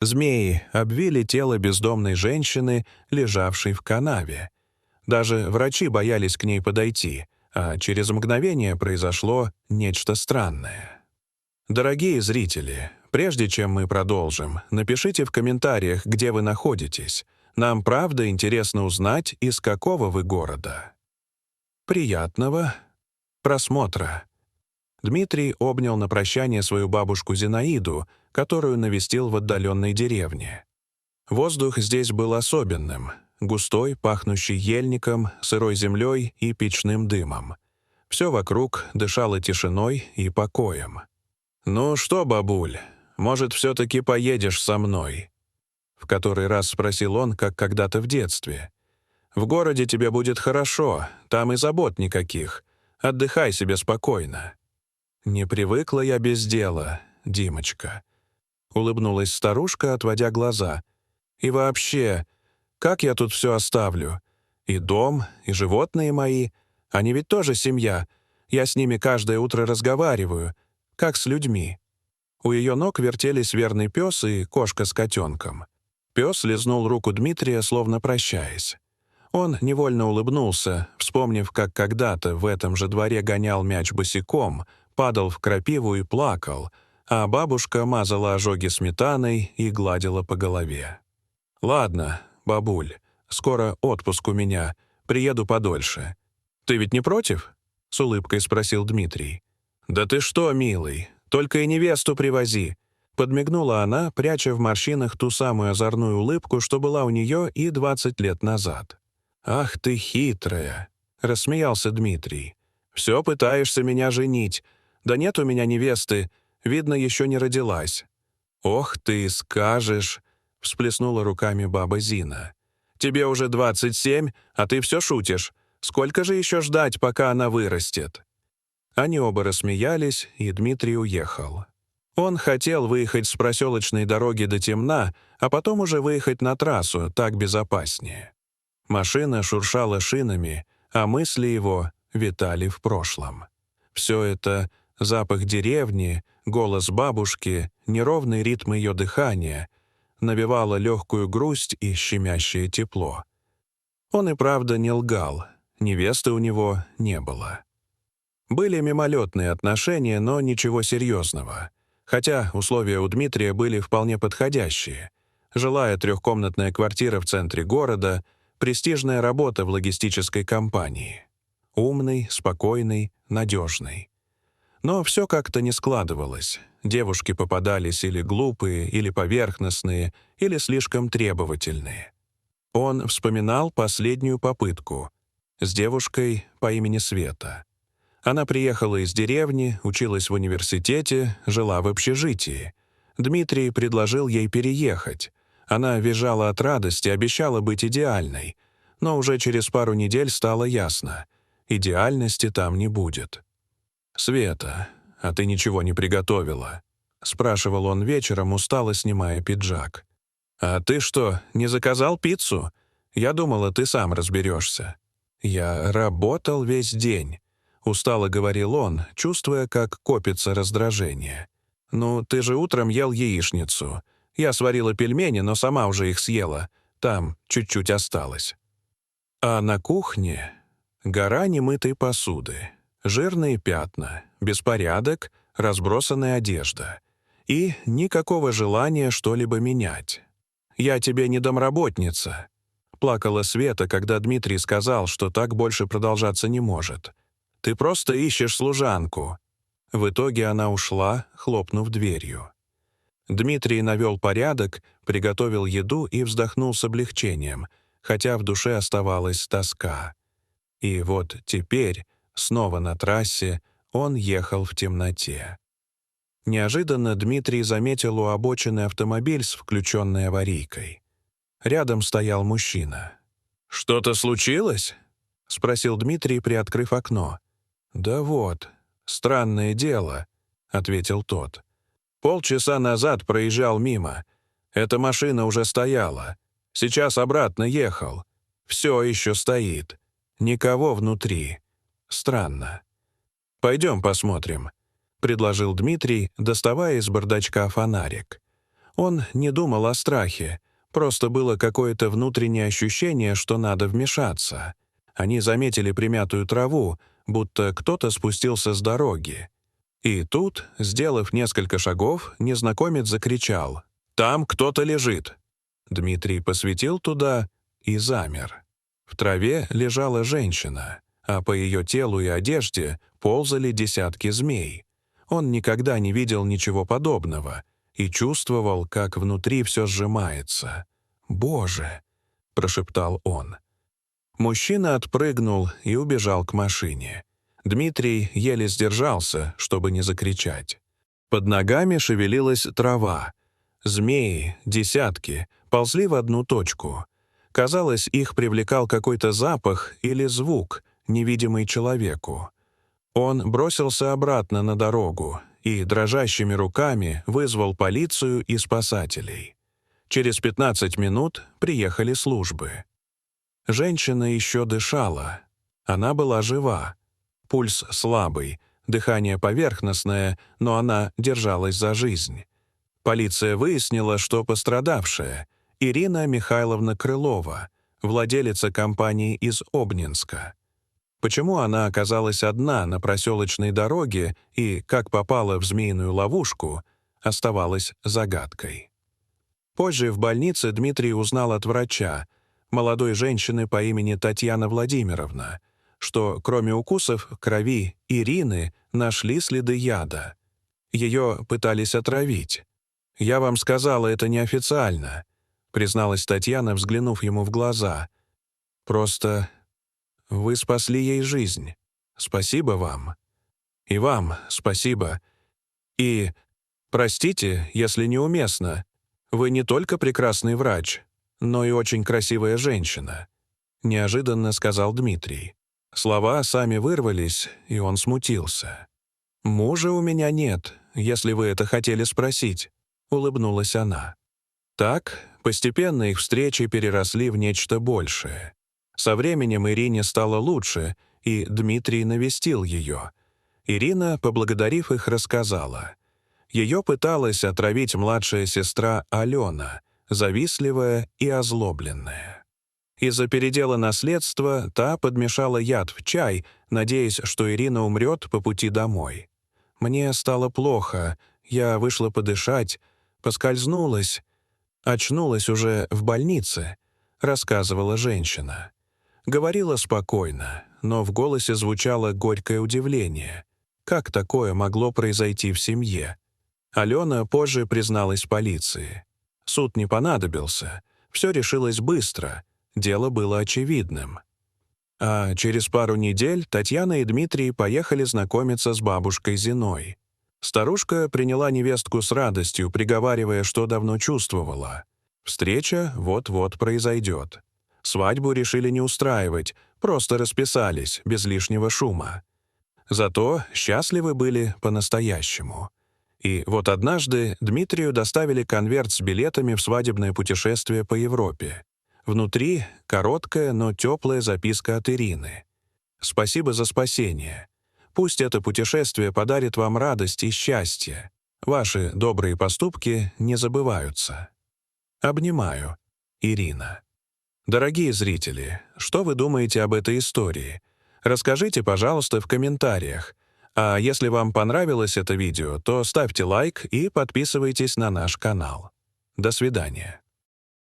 Змеи обвили тело бездомной женщины, лежавшей в канаве. Даже врачи боялись к ней подойти, а через мгновение произошло нечто странное. Дорогие зрители, прежде чем мы продолжим, напишите в комментариях, где вы находитесь. Нам правда интересно узнать, из какого вы города. Приятного просмотра. Дмитрий обнял на прощание свою бабушку Зинаиду, которую навестил в отдаленной деревне. Воздух здесь был особенным, густой, пахнущий ельником, сырой землей и печным дымом. Все вокруг дышало тишиной и покоем. «Ну что, бабуль, может, все-таки поедешь со мной?» В который раз спросил он, как когда-то в детстве. «В городе тебе будет хорошо, там и забот никаких. Отдыхай себе спокойно». «Не привыкла я без дела, Димочка», — улыбнулась старушка, отводя глаза. «И вообще, как я тут все оставлю? И дом, и животные мои, они ведь тоже семья. Я с ними каждое утро разговариваю, как с людьми». У ее ног вертелись верный пес и кошка с котенком. Пес лизнул руку Дмитрия, словно прощаясь. Он невольно улыбнулся, вспомнив, как когда-то в этом же дворе гонял мяч босиком, падал в крапиву и плакал, а бабушка мазала ожоги сметаной и гладила по голове. «Ладно, бабуль, скоро отпуск у меня, приеду подольше. Ты ведь не против?» — с улыбкой спросил Дмитрий. «Да ты что, милый, только и невесту привози!» Подмигнула она, пряча в морщинах ту самую озорную улыбку, что была у нее и 20 лет назад. «Ах ты хитрая!» — рассмеялся Дмитрий. «Все пытаешься меня женить. Да нет у меня невесты, видно, еще не родилась». «Ох ты, скажешь!» — всплеснула руками баба Зина. «Тебе уже 27, а ты все шутишь. Сколько же еще ждать, пока она вырастет?» Они оба рассмеялись, и Дмитрий уехал. Он хотел выехать с проселочной дороги до темна, а потом уже выехать на трассу, так безопаснее. Машина шуршала шинами, а мысли его витали в прошлом. Все это — запах деревни, голос бабушки, неровный ритм ее дыхания — навевало легкую грусть и щемящее тепло. Он и правда не лгал, невесты у него не было. Были мимолетные отношения, но ничего серьезного. Хотя условия у Дмитрия были вполне подходящие. Жилая трехкомнатная квартира в центре города, престижная работа в логистической компании. Умный, спокойный, надежный. Но все как-то не складывалось. Девушки попадались или глупые, или поверхностные, или слишком требовательные. Он вспоминал последнюю попытку с девушкой по имени Света. Она приехала из деревни, училась в университете, жила в общежитии. Дмитрий предложил ей переехать. Она визжала от радости, обещала быть идеальной. Но уже через пару недель стало ясно — идеальности там не будет. «Света, а ты ничего не приготовила?» — спрашивал он вечером, устало снимая пиджак. «А ты что, не заказал пиццу? Я думала, ты сам разберешься». «Я работал весь день», — устало говорил он, чувствуя, как копится раздражение. «Ну, ты же утром ел яичницу. Я сварила пельмени, но сама уже их съела. Там чуть-чуть осталось». А на кухне гора немытой посуды, жирные пятна, беспорядок, разбросанная одежда. И никакого желания что-либо менять. «Я тебе не домработница», — плакала Света, когда Дмитрий сказал, что так больше продолжаться не может. «Ты просто ищешь служанку». В итоге она ушла, хлопнув дверью. Дмитрий навел порядок, приготовил еду и вздохнул с облегчением, хотя в душе оставалась тоска. И вот теперь, снова на трассе, он ехал в темноте. Неожиданно Дмитрий заметил у обочины автомобиль с включенной аварийкой. Рядом стоял мужчина. «Что-то случилось?» — спросил Дмитрий, приоткрыв окно. «Да вот, странное дело», — ответил тот. «Полчаса назад проезжал мимо. Эта машина уже стояла. Сейчас обратно ехал. Все еще стоит. Никого внутри. Странно. Пойдем посмотрим», — предложил Дмитрий, доставая из бардачка фонарик. Он не думал о страхе, просто было какое-то внутреннее ощущение, что надо вмешаться. Они заметили примятую траву, будто кто-то спустился с дороги. И тут, сделав несколько шагов, незнакомец закричал: «Там кто-то лежит!» Дмитрий посветил туда и замер. В траве лежала женщина, а по ее телу и одежде ползали десятки змей. Он никогда не видел ничего подобного и чувствовал, как внутри все сжимается. «Боже!» — прошептал он. Мужчина отпрыгнул и убежал к машине. Дмитрий еле сдержался, чтобы не закричать. Под ногами шевелилась трава. Змеи, десятки, ползли в одну точку. Казалось, их привлекал какой-то запах или звук, невидимый человеку. Он бросился обратно на дорогу и дрожащими руками вызвал полицию и спасателей. Через 15 минут приехали службы. Женщина еще дышала. Она была жива. Пульс слабый, дыхание поверхностное, но она держалась за жизнь. Полиция выяснила, что пострадавшая — Ирина Михайловна Крылова, владелица компании из Обнинска. Почему она оказалась одна на проселочной дороге и как попала в змеиную ловушку, оставалось загадкой. Позже в больнице Дмитрий узнал от врача, молодой женщины по имени Татьяна Владимировна, что кроме укусов в крови Ирины нашли следы яда. Ее пытались отравить. «Я вам сказала, это неофициально», — призналась Татьяна, взглянув ему в глаза. «Просто вы спасли ей жизнь. Спасибо вам. И вам спасибо. И простите, если неуместно, вы не только прекрасный врач, но и очень красивая женщина», — неожиданно сказал Дмитрий. Слова сами вырвались, и он смутился. «Мужа у меня нет, если вы это хотели спросить», — улыбнулась она. Так, постепенно их встречи переросли в нечто большее. Со временем Ирине стало лучше, и Дмитрий навестил ее. Ирина, поблагодарив их, рассказала. Ее пыталась отравить младшая сестра Алена, завистливая и озлобленная. Из-за передела наследства та подмешала яд в чай, надеясь, что Ирина умрет по пути домой. «Мне стало плохо, я вышла подышать, поскользнулась, очнулась уже в больнице», — рассказывала женщина. Говорила спокойно, но в голосе звучало горькое удивление. Как такое могло произойти в семье? Алена позже призналась полиции. Суд не понадобился, все решилось быстро, дело было очевидным. А через пару недель Татьяна и Дмитрий поехали знакомиться с бабушкой Зиной. Старушка приняла невестку с радостью, приговаривая, что давно чувствовала. Встреча вот-вот произойдет. Свадьбу решили не устраивать, просто расписались, без лишнего шума. Зато счастливы были по-настоящему. И вот однажды Дмитрию доставили конверт с билетами в свадебное путешествие по Европе. Внутри короткая, но теплая записка от Ирины. «Спасибо за спасение. Пусть это путешествие подарит вам радость и счастье. Ваши добрые поступки не забываются. Обнимаю. Ирина». Дорогие зрители, что вы думаете об этой истории? Расскажите, пожалуйста, в комментариях. А если вам понравилось это видео, то ставьте лайк и подписывайтесь на наш канал. До свидания.